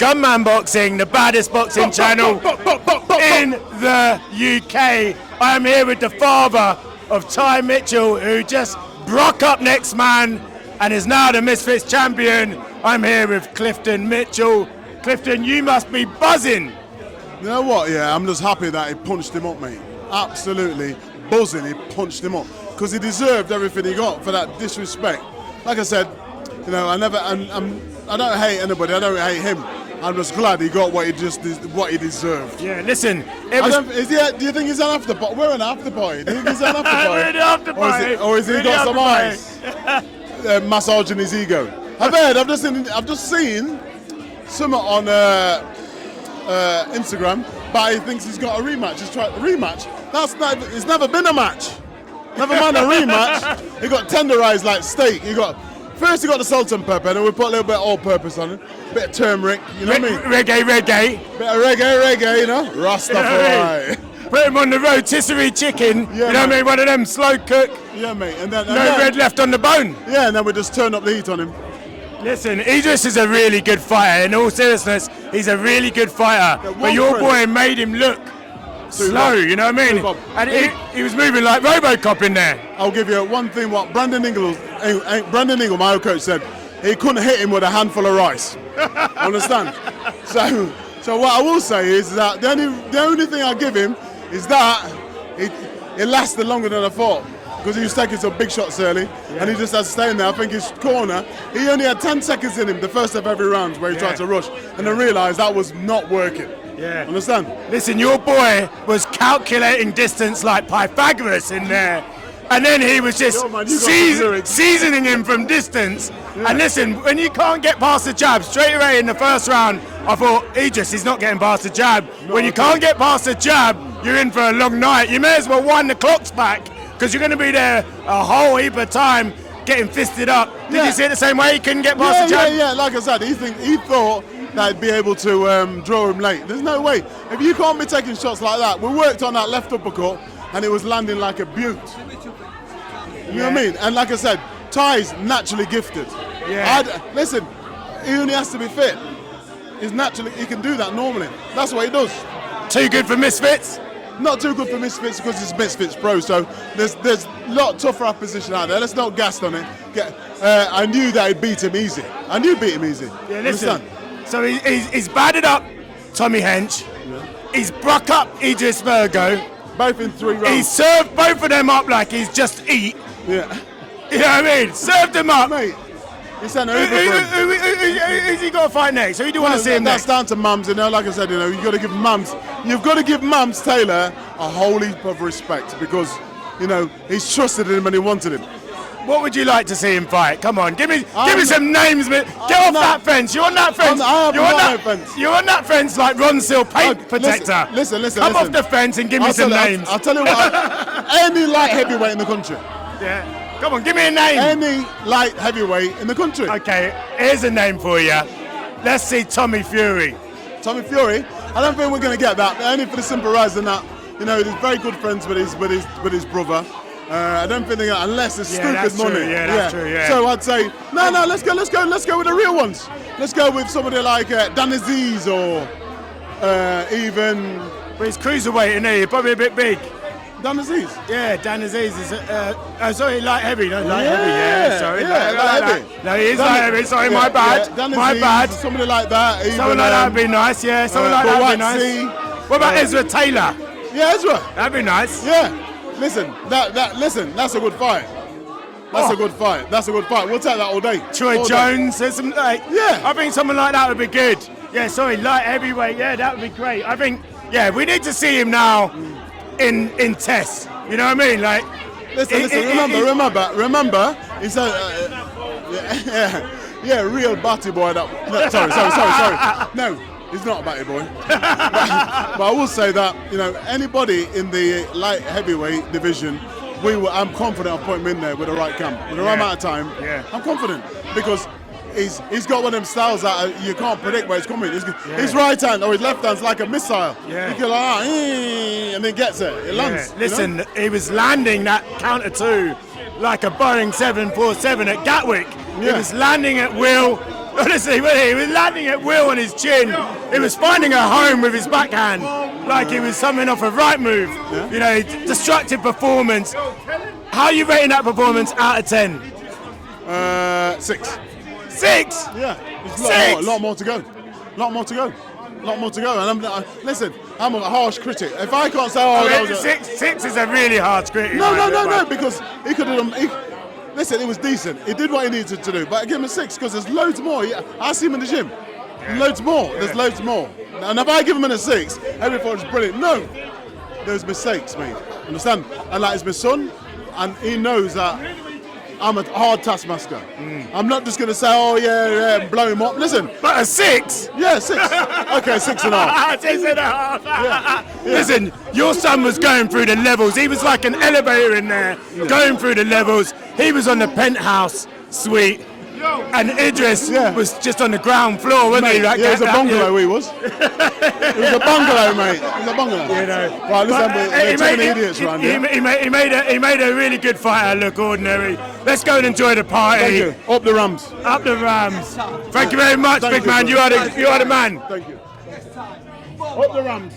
Gunman Boxing, the baddest boxing channel in the UK. I am here with the father of Ty Mitchell, who just broke up next man and is now the Misfits champion. I'm here with Clifton Mitchell. Clifton, you must be buzzing. You know what, yeah, I'm just happy that he punched him up, mate. Absolutely buzzing, he punched him up. Because he deserved everything he got for that disrespect. Like I said, you know, I don't hate anybody, I don't hate him. I'm just glad he got what he deserved. Yeah, listen, do you think he's an after party? We're an after party. Do you think he's an after party? We're an after party. Or is he got some ice? Massaging his ego. I've just seen something on Instagram, but he thinks he's got a rematch. He's tried a rematch. It's never been a match. Never mind a rematch. He got tenderized like steak. First he got the salt and pepper, and then we put a little bit of all-purpose on it, a bit of turmeric, you know what I mean? Reggae. Bit of reggae, you know? Rastafari. Put him on the rotisserie chicken, yeah, you know what I mean? One of them slow cook. Yeah, mate. No red left on the bone. Yeah, and then we just turn up the heat on him. Listen, Idris is a really good fighter. In all seriousness, he's a really good fighter. Yeah, but your boy made him look slow, you know what I mean? And he was moving like Robocop in there. I'll give you one thing, what Brandon Ingle, my old coach, said, he couldn't hit him with a handful of rice. Understand? So what I will say is that the only thing I give him is that it lasted longer than I thought. Because he was taking some big shots early, and he just had to stay in there. I think his corner, he only had 10 seconds in him the first of every round where he tried to rush, and then realised that was not working. Yeah. Understand? Listen, your boy was calculating distance like Pythagoras in there, and then he was just seasoning him from distance. Yeah. And listen, when you can't get past the jab, straight away in the first round, I thought, Idris, he's not getting past the jab. When you can't get past the jab, you're in for a long night. You may as well wind the clocks back, because you're going to be there a whole heap of time getting fisted up. Did you see it the same way? He couldn't get past the jab? Yeah, like I said, he thought that he'd be able to draw him late. There's no way. If you can't be taking shots like that, we worked on that left uppercut and it was landing like a beaut. You know what I mean? And like I said, Ty's naturally gifted. Yeah. Listen, he only has to be fit. He can do that normally. That's what he does. Too good for Misfits? Not too good for Misfits because it's Misfits Pro, so there's a lot tougher opposition out there. Let's not gas on it. I knew that he'd beat him easy. I knew he'd beat him easy. Yeah, listen. So he's batted up Tommy Hench. Yeah. He's broke up Idris Virgo. Both in 3 rounds. He served both of them up like he's just eat. Yeah. You know what I mean? Served them up. Mate, he sent over for him. Who's he got to fight next? Who do you want to see him next? That's down to Mums, you know, like I said, you know, you've got to give Mums Taylor a whole heap of respect because, you know, he's trusted him and he wanted him. What would you like to see him fight? Come on, give me some names, man. Get off that fence. You're on that fence. You're on that fence like Ron Seal paint protector. Listen. Come off the fence and give me some names. I'll tell you what. Any light heavyweight in the country. Yeah. Come on, give me a name. Any light heavyweight in the country. Okay, here's a name for you. Let's see Tommy Fury. Tommy Fury? I don't think we're going to get that. Only for the simple reason that, you know, he's very good friends with his brother. I don't think unless it's stupid money. True. Yeah, that's true. Yeah. So I'd say no. Let's go with the real ones. Let's go with somebody like Dan Aziz or even. But he's cruiserweight, isn't he? Probably a bit big. Dan Aziz. Yeah, Dan Aziz is. Sorry, light heavy. No, light heavy. Yeah, sorry. Light heavy. No, he is light heavy. Sorry, my bad. Dan my Aziz, bad. Somebody like that. Someone like that would be nice. Yeah, someone like that would be nice. What about Ezra Taylor? Yeah, Ezra. That'd be nice. Yeah. Listen, that's a good fight. That's a good fight. We'll take that all day. Troy Jones, there's some I think someone like that would be good. Yeah, sorry, light heavyweight. Yeah, that would be great. I think we need to see him now in tests. You know what I mean? Like, listen. Remember. He's a real batty boy. Sorry. No. He's not a batty boy. but I will say that, you know, anybody in the light heavyweight division, I'm confident I'll put him in there with the right camp. With the right amount of time, I'm confident. Because he's got one of them styles that you can't predict where it's coming. His right hand or his left hand's like a missile. Yeah. He can and then gets it. It lands. Listen, he was landing that counter two like a Boeing 747 at Gatwick. He was landing at will. Honestly, he was landing at will on his chin. He was finding a home with his backhand, like he was something off a right move. Yeah. You know, destructive performance. How are you rating that performance out of 10? 6. 6? Yeah, Six? a lot more to go. Lot more to go. And listen, I'm a harsh critic. If I can't say, that was a... Six is a really harsh critic. No, because he could have done. Listen, it was decent. He did what he needed to do, but I give him a 6 because there's loads more. I see him in the gym. Loads more. There's loads more. And if I give him a 6, everything's brilliant. No, there's mistakes made. Understand? And like, it's my son, and he knows that I'm a hard taskmaster. I'm not just going to say, blow him up. Listen. But a 6? Yeah, 6. Okay, 6.5. 6.5. Yeah. Listen, your son was going through the levels. He was like an elevator in there, going through the levels. He was on the penthouse suite. And Idris was just on the ground floor, wasn't he? Like, it was a bungalow, he was. It was a bungalow, mate. It was a bungalow. You know. Right, listen, we're too many idiots around here. He made a really good fighter look ordinary. Let's go and enjoy the party. Thank you. Up the Rams. Up the Rams. Thank you very much, big man. You are the man. Thank you. Up the Rams.